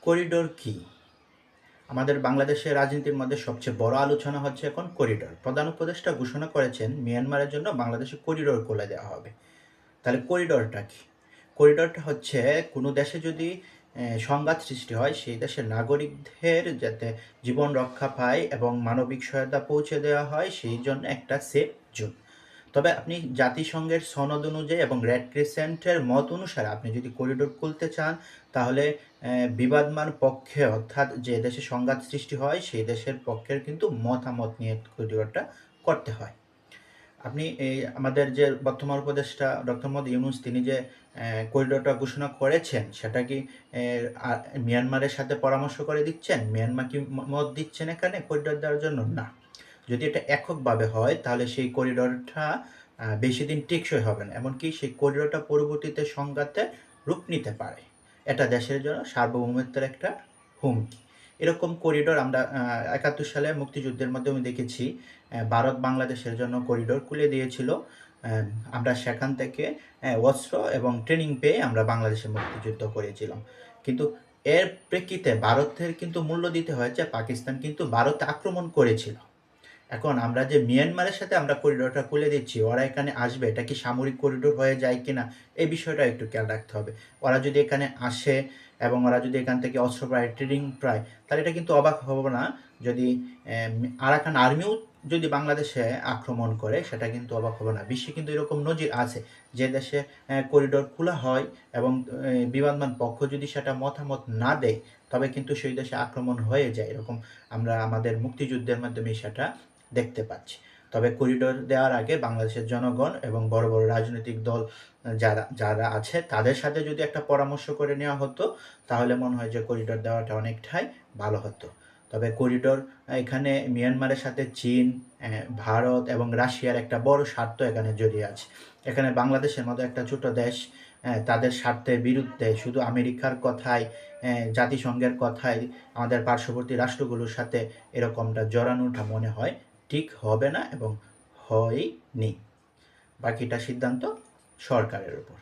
Corridor কি? আমাদের বাংলাদেশের রাজনীতির মধ্যে সবচেয়ে বড় আলোচনা হচ্ছে এখন করিডোর। প্রধান উপদেষ্টা ঘোষণা করেছেন মিয়ানমারের জন্য বাংলাদেশে করিডোর খুলে দেওয়া হবে। তাহলে করিডোরটা কি? করিডোরটা হচ্ছে কোনো দেশে যদি সংঘাত সৃষ্টি হয় সেই দেশের নাগরিকদের যাতে জীবন রক্ষা পায় এবং মানবিক সহায়তা পৌঁছে দেওয়া হয় সেই জন্য একটা সেফ জোন। তবে আপনি জাতিসংঘের সনদ অনুযায়ী এবং রেড ক্রিসেন্টের মত অনুসারে আপনি যদি করিডোর খুলতে চান তাহলে বিবাদমান পক্ষে অর্থাৎ যে দেশে সংঘাত সৃষ্টি হয় সেই দেশের পক্ষের কিন্তু মতামত নিয়ে করিডোরটা করতে হয়। আপনি এই আমাদের যে বর্তমান উপদেষ্টা ডক্টর মোহাম্মদ ইউনূস তিনি যে করিডোরটা ঘোষণা করেছেন সেটা কি মিয়ানমারের সাথে পরামর্শ করে দিচ্ছেন? মিয়ানমার কি মত দিচ্ছেন এখানে করিডোর দেওয়ার জন্য? না। যদি এটা এককভাবে হয় তাহলে সেই করিডোরটা বেশি দিন টেকসই হবে না। এমনকি সেই করিডোরটা পরবর্তীতে সংঘাতে রূপ নিতে পারে। এটা দেশের জন্য সার্বভৌমত্বের একটা হুমকি। এরকম করিডোর আমরা ৭১ সালে মুক্তিযুদ্ধের মাধ্যমে দেখেছি। ভারত বাংলাদেশের জন্য করিডোর খুলে দিয়েছিল। আমরা সেখান থেকে অস্ত্র এবং ট্রেনিং পেয়ে আমরা বাংলাদেশে মুক্তিযুদ্ধ করেছিলাম। কিন্তু এর প্রেক্ষিতে ভারতের কিন্তু মূল্য দিতে হয়েছে। পাকিস্তান কিন্তু ভারতে আক্রমণ করেছিল। এখন আমরা যে মিয়ানমারের সাথে আমরা করিডোরটা খুলে দিচ্ছি, ওরা এখানে আসবে, এটা কি সামরিক করিডোর হয়ে যায় কিনা? এই বিষয়টা একটু খেয়াল রাখতে হবে। ওরা যদি এখানে আসে এবং ওরা যদি এখান থেকে অস্ত্র পায়, ট্রেনিং পায়, তাহলে এটা কিন্তু অবাক হব না যদি আরাকান আর্মিও যদি বাংলাদেশে আক্রমণ করে, সেটা কিন্তু অবাক হব না। বিশ্বে কিন্তু এরকম নজির আছে যে দেশে করিডোর খোলা হয় এবং বিবাদমান পক্ষ যদি সেটা মতামত না দেয়, তবে কিন্তু সেই দেশে আক্রমণ হয়ে যায়। এরকম আমরা আমাদের মুক্তিযুদ্ধের মাধ্যমে সেটা দেখতে পাচ্ছি। তবে করিডোর দেওয়ার আগে বাংলাদেশের জনগণ এবং বড় বড় রাজনৈতিক দল যারা যারা আছে তাদের সাথে যদি একটা পরামর্শ করে নেওয়া হতো তাহলে মনে হয় যে করিডোর দেওয়াটা অনেকটাই ভালো হতো। তবে করিডোর এখানে মিয়ানমারের সাথে চীন, ভারত এবং রাশিয়ার একটা বড় স্বার্থ এখানে জড়িয়ে আছে। এখানে বাংলাদেশের মতো একটা ছোট দেশ তাদের স্বার্থের বিরুদ্ধে শুধু আমেরিকার কথায়, জাতিসংঘের কথায় আমাদের পার্শ্ববর্তী রাষ্ট্রগুলোর সাথে এরকমটা জড়ানোটা মনে হয় ঠিক হবে না এবং হয়নি। বাকিটা সিদ্ধান্ত সরকারের উপর।